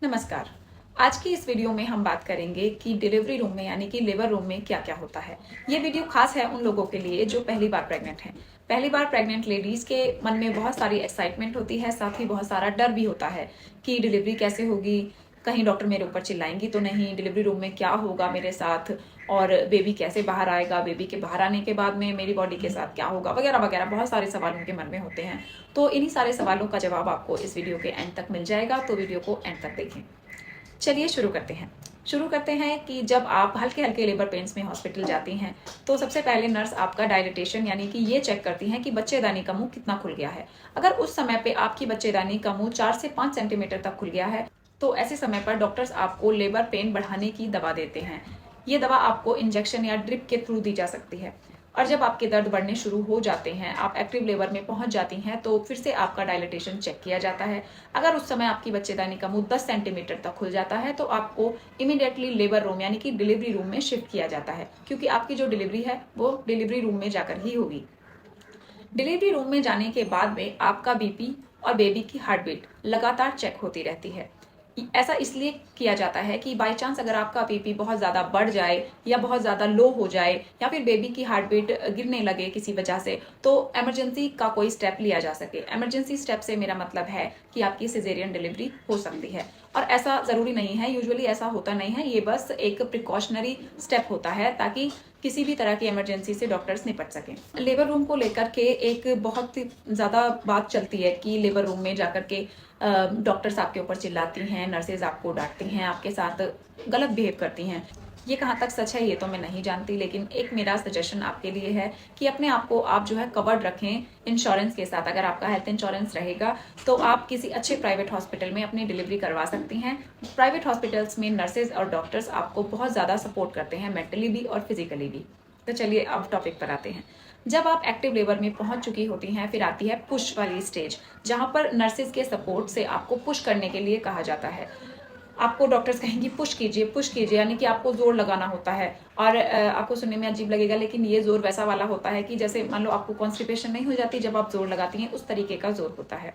नमस्कार। आज की इस वीडियो में हम बात करेंगे कि डिलीवरी रूम में यानी कि लेबर रूम में क्या-क्या होता है। ये वीडियो खास है उन लोगों के लिए जो पहली बार प्रेग्नेंट हैं। पहली बार प्रेग्नेंट लेडीज के मन में बहुत सारी एक्साइटमेंट होती है, साथ ही बहुत सारा डर भी होता है कि डिलीवरी कैसे होगी, कहीं डॉक्टर मेरे ऊपर चिल्लाएंगी तो नहीं, डिलीवरी रूम में क्या होगा मेरे साथ और बेबी कैसे बाहर आएगा, बेबी के बाहर आने के बाद में मेरी बॉडी के साथ क्या होगा, वगैरह वगैरह बहुत सारे सवाल उनके मन में होते हैं। तो इन्हीं सारे सवालों का जवाब आपको इस वीडियो के एंड तक मिल जाएगा, तो वीडियो को एंड तक देखें। चलिए शुरू करते हैं कि जब आप हल्के हल्के लेबर पेन्स में हॉस्पिटल जाती हैं तो सबसे पहले नर्स आपका डायलिटेशन यानी कि ये चेक करती हैं कि बच्चेदानी का मुंह कितना खुल गया है। अगर उस समय पे आपकी बच्चेदानी का मुंह 4 से 5 सेंटीमीटर तक खुल गया है तो ऐसे समय पर डॉक्टर्स आपको लेबर पेन बढ़ाने की दवा देते हैं। ये दवा आपको इंजेक्शन या ड्रिप के थ्रू दी जा सकती है। और जब आपके दर्द बढ़ने शुरू हो जाते हैं, आप एक्टिव लेबर में पहुंच जाती हैं, तो फिर से आपका डायलिटेशन चेक किया जाता है। अगर उस समय आपकी बच्चेदानी का मुंह 10 सेंटीमीटर तक खुल जाता है तो आपको इमीडिएटली लेबर रूम यानी कि डिलीवरी रूम में शिफ्ट किया जाता है, क्योंकि आपकी जो डिलीवरी है वो डिलीवरी रूम में जाकर ही होगी। डिलीवरी रूम में जाने के बाद में आपका बीपी और बेबी की हार्ट बीट लगातार चेक होती रहती है। ऐसा इसलिए किया जाता है कि बाय चांस अगर आपका बीपी बहुत ज़्यादा बढ़ जाए या बहुत ज़्यादा लो हो जाए या फिर बेबी की हार्ट बीट गिरने लगे किसी वजह से, तो इमरजेंसी का कोई स्टेप लिया जा सके। इमरजेंसी स्टेप से मेरा मतलब है कि आपकी सिजेरियन डिलीवरी हो सकती है, और ऐसा ज़रूरी नहीं है, यूजुअली ऐसा होता नहीं है। ये बस एक प्रिकॉशनरी स्टेप होता है ताकि किसी भी तरह की इमरजेंसी से डॉक्टर्स निपट सकें। लेबर रूम को लेकर के एक बहुत ज़्यादा बात चलती है कि लेबर रूम में जाकर के डॉक्टर्स आपके ऊपर चिल्लाती हैं, नर्सेज आपको डांटती हैं, आपके साथ गलत बिहेव करती हैं। ये कहाँ तक सच है ये तो मैं नहीं जानती, लेकिन एक मेरा सजेशन आपके लिए है कि अपने आप को आप जो है कवर्ड रखें इंश्योरेंस के साथ। अगर आपका हेल्थ इंश्योरेंस रहेगा तो आप किसी अच्छे प्राइवेट हॉस्पिटल में अपनी डिलीवरी करवा सकती हैं। प्राइवेट हॉस्पिटल्स में नर्सेज और डॉक्टर्स आपको बहुत ज़्यादा सपोर्ट करते हैं, मेंटली भी और फिजिकली भी। तो चलिए अब टॉपिक पर आते हैं। जब आप एक्टिव लेबर में पहुंच चुकी होती हैं, फिर आती है पुश वाली स्टेज, जहां पर नर्सेज के सपोर्ट से आपको पुश करने के लिए कहा जाता है। आपको डॉक्टर्स कहेंगे पुश कीजिए, यानी कि आपको जोर लगाना होता है। और आपको सुनने में अजीब लगेगा, लेकिन ये जोर वैसा वाला होता है कि जैसे मान लो आपको कॉन्स्टिपेशन नहीं हो जाती जब आप जोर लगाती हैं, उस तरीके का जोर होता है।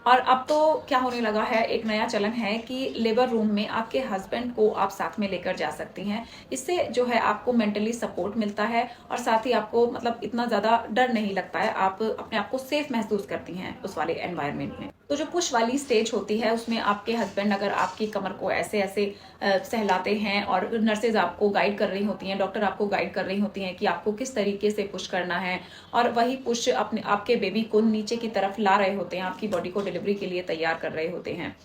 और अब तो क्या होने लगा है, एक नया चलन है कि लेबर रूम में आपके हस्बैंड को आप साथ में लेकर जा सकती हैं। इससे जो है आपको मेंटली सपोर्ट मिलता है और साथ ही आपको मतलब इतना ज़्यादा डर नहीं लगता है, आप अपने आप को सेफ महसूस करती हैं उस वाले एनवायरनमेंट में। तो जो पुश वाली स्टेज होती है उसमें आपके हस्बैंड अगर आपकी कमर को ऐसे ऐसे सहलाते हैं और नर्सेज आपको गाइड कर रही होती हैं, डॉक्टर आपको गाइड कर रही होती हैं कि आपको किस तरीके से पुश करना है, और वही पुश अपने आपके बेबी को नीचे की तरफ ला रहे होते हैं, आपकी बॉडी को डिलीवरी के लिए तैयार कर रहे होते हैं।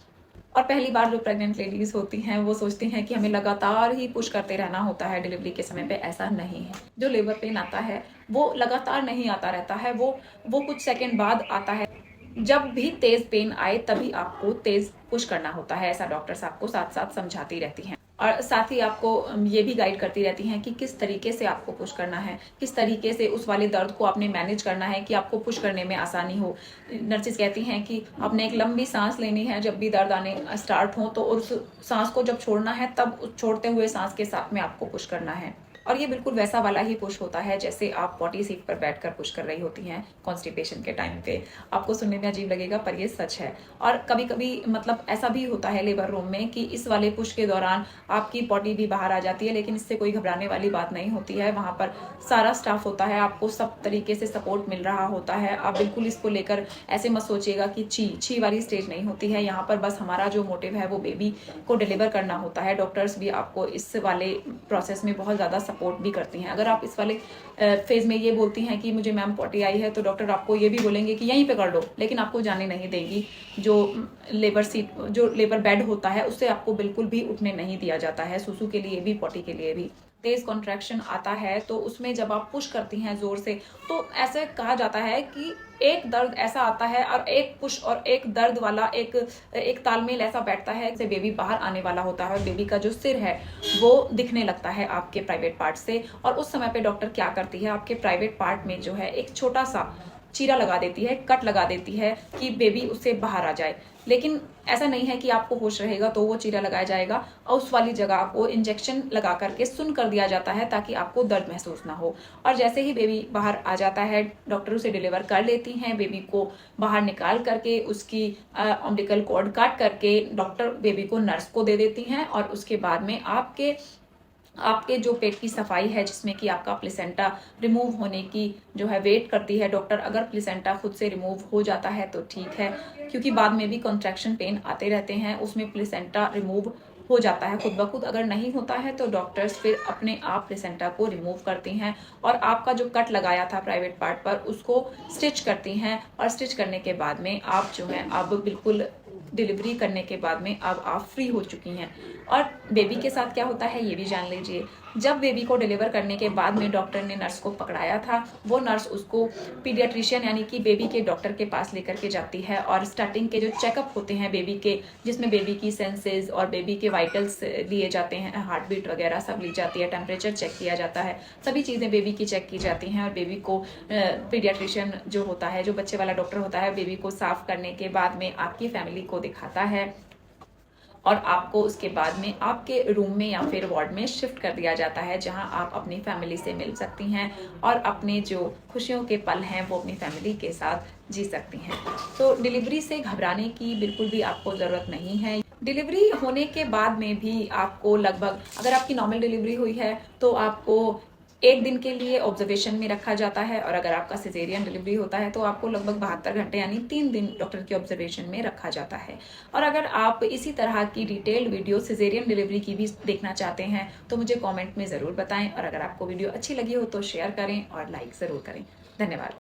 और पहली बार जो प्रेग्नेंट लेडीज होती हैं वो सोचती हैं कि हमें लगातार ही पुश करते रहना होता है डिलीवरी के समय पे। ऐसा नहीं है। जो लेबर पेन आता है वो लगातार नहीं आता रहता है, वो कुछ सेकंड बाद आता है। जब भी तेज पेन आए तभी आपको तेज पुश करना होता है, ऐसा डॉक्टर्स आपको साथ साथ समझाती रहती हैं। और साथ ही आपको ये भी गाइड करती रहती हैं कि किस तरीके से आपको पुश करना है, किस तरीके से उस वाले दर्द को आपने मैनेज करना है कि आपको पुश करने में आसानी हो। नर्सेज कहती हैं कि आपने एक लंबी सांस लेनी है जब भी दर्द आने स्टार्ट हो, तो उस सांस को जब छोड़ना है तब उस छोड़ते हुए सांस के साथ में आपको पुश करना है। और ये बिल्कुल वैसा वाला ही पुश होता है जैसे आप पॉटी सीट पर बैठकर पुश कर रही होती हैं कॉन्स्टिपेशन के टाइम पे। आपको सुनने में अजीब लगेगा पर ये सच है। और कभी कभी मतलब ऐसा भी होता है लेबर रूम में कि इस वाले पुश के दौरान आपकी पॉटी भी बाहर आ जाती है, लेकिन इससे कोई घबराने वाली बात नहीं होती है। वहाँ पर सारा स्टाफ होता है, आपको सब तरीके से सपोर्ट मिल रहा होता है। आप बिल्कुल इसको लेकर ऐसे मत सोचिएगा कि छी वाली स्टेज नहीं होती है। यहाँ पर बस हमारा जो मोटिव है वो बेबी को डिलीवर करना होता है। डॉक्टर्स भी आपको इस वाले प्रोसेस में बहुत ज़्यादा सपोर्ट भी करती हैं। अगर आप इस वाले फेज में ये बोलती हैं कि मुझे मैम पॉटी आई है, तो डॉक्टर आपको ये भी बोलेंगे कि यहीं पे कर लो, लेकिन आपको जाने नहीं देंगी। जो लेबर बेड होता है उससे आपको बिल्कुल भी उठने नहीं दिया जाता है, सुसु के लिए भी पॉटी के लिए भी। तेज कॉन्ट्रैक्शन आता है तो उसमें जब आप पुश करती हैं जोर से, तो ऐसे कहा जाता है कि एक दर्द ऐसा आता है और एक पुश और एक दर्द वाला एक तालमेल ऐसा बैठता है जैसे बेबी बाहर आने वाला होता है और बेबी का जो सिर है वो दिखने लगता है आपके प्राइवेट पार्ट से। और उस समय पे डॉक्टर क्या करती है, आपके प्राइवेट पार्ट में जो है एक छोटा सा चीरा लगा देती है, कट लगा देती है कि बेबी उससे बाहर आ जाए। लेकिन ऐसा नहीं है कि आपको होश रहेगा तो वो चीरा लगाया जाएगा और उस वाली जगह को इंजेक्शन लगा करके सुन्न कर दिया जाता है ताकि आपको दर्द महसूस ना हो। और जैसे ही बेबी बाहर आ जाता है, डॉक्टर उसे डिलीवर कर लेती हैं। बेबी को बाहर निकाल करके उसकी अम्बिलिकल कॉर्ड काट करके डॉक्टर बेबी को नर्स को दे देती हैं और उसके बाद में आपके जो पेट की सफाई है, जिसमें कि आपका प्लेसेंटा रिमूव होने की जो है वेट करती है डॉक्टर। अगर प्लेसेंटा खुद से रिमूव हो जाता है तो ठीक है, क्योंकि बाद में भी कॉन्ट्रैक्शन पेन आते रहते हैं, उसमें प्लेसेंटा रिमूव हो जाता है खुद ब खुद। अगर नहीं होता है तो डॉक्टर्स फिर अपने आप प्लेसेंटा को रिमूव करती हैं और आपका जो कट लगाया था प्राइवेट पार्ट पर उसको स्टिच करती हैं। और स्टिच करने के बाद में आप जो है अब बिल्कुल डिलीवरी करने के बाद में अब आप फ्री हो चुकी हैं। और बेबी के साथ क्या होता है ये भी जान लीजिए। जब बेबी को डिलीवर करने के बाद में डॉक्टर ने नर्स को पकड़ाया था, वो नर्स उसको पीडियाट्रिशियन यानी कि बेबी के डॉक्टर के पास लेकर के जाती है और स्टार्टिंग के जो चेकअप होते हैं बेबी के, जिसमें बेबी की सेंसेस और बेबी के वाइटल्स लिए जाते हैं, हार्ट बीट वगैरह सब ली जाती है, टेम्परेचर चेक किया जाता है, सभी चीज़ें बेबी की चेक की जाती हैं। और बेबी को पीडियाट्रिशियन जो होता है, जो बच्चे वाला डॉक्टर होता है, बेबी को साफ करने के बाद में आपकी फैमिली को दिखाता है और आपको उसके बाद में आपके रूम में या फिर वार्ड में शिफ्ट कर दिया जाता है, जहां आप अपनी फैमिली से मिल सकती हैं और अपने जो खुशियों के पल हैं वो अपनी फैमिली के साथ जी सकती हैं। तो डिलीवरी से घबराने की बिल्कुल भी आपको ज़रूरत नहीं है। डिलीवरी होने के बाद में भी आपको लगभग, अगर आपकी नॉर्मल डिलीवरी हुई है तो आपको 1 दिन के लिए ऑब्जर्वेशन में रखा जाता है, और अगर आपका सिजेरियन डिलीवरी होता है तो आपको लगभग 72 घंटे यानी 3 दिन डॉक्टर के ऑब्जर्वेशन में रखा जाता है। और अगर आप इसी तरह की डिटेल्ड वीडियो सिजेरियन डिलीवरी की भी देखना चाहते हैं तो मुझे कमेंट में ज़रूर बताएं, और अगर आपको वीडियो अच्छी लगी हो तो शेयर करें और लाइक ज़रूर करें। धन्यवाद।